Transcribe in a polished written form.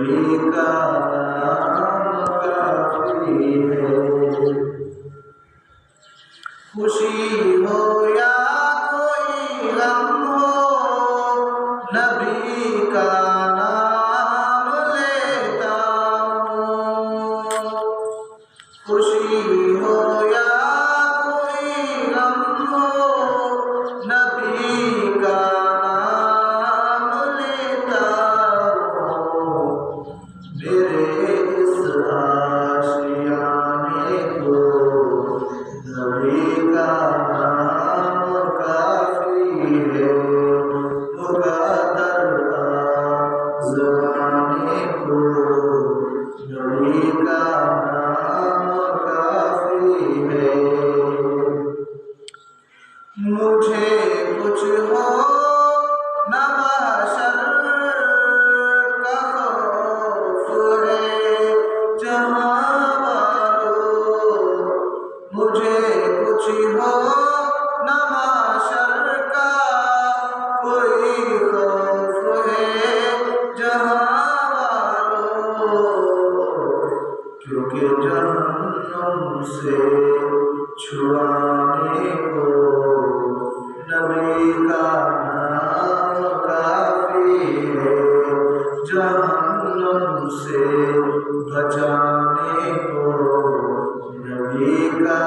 नबी का नाम काफी है। खुशी हो या कोई गम हो, नबी का नाम लेता हूँ। खुशी हो या कोई गम हो, नबी का नाम लेता हूँ। मेरे इस आशियाने को नबी का नाम काफी है। मुक़द्दर ज़माने को नबी का नाम काफी है। मुझे कुछ हो न महशर का खौफ है जहाँ वालों। मुझे कुछ हो न महशर का कोई खौफ है जहाँ वालों। क्योंकि जहन्नम से छुड़ाने को नबी का नाम काफी है। जहन्नम से बचाने को नबी का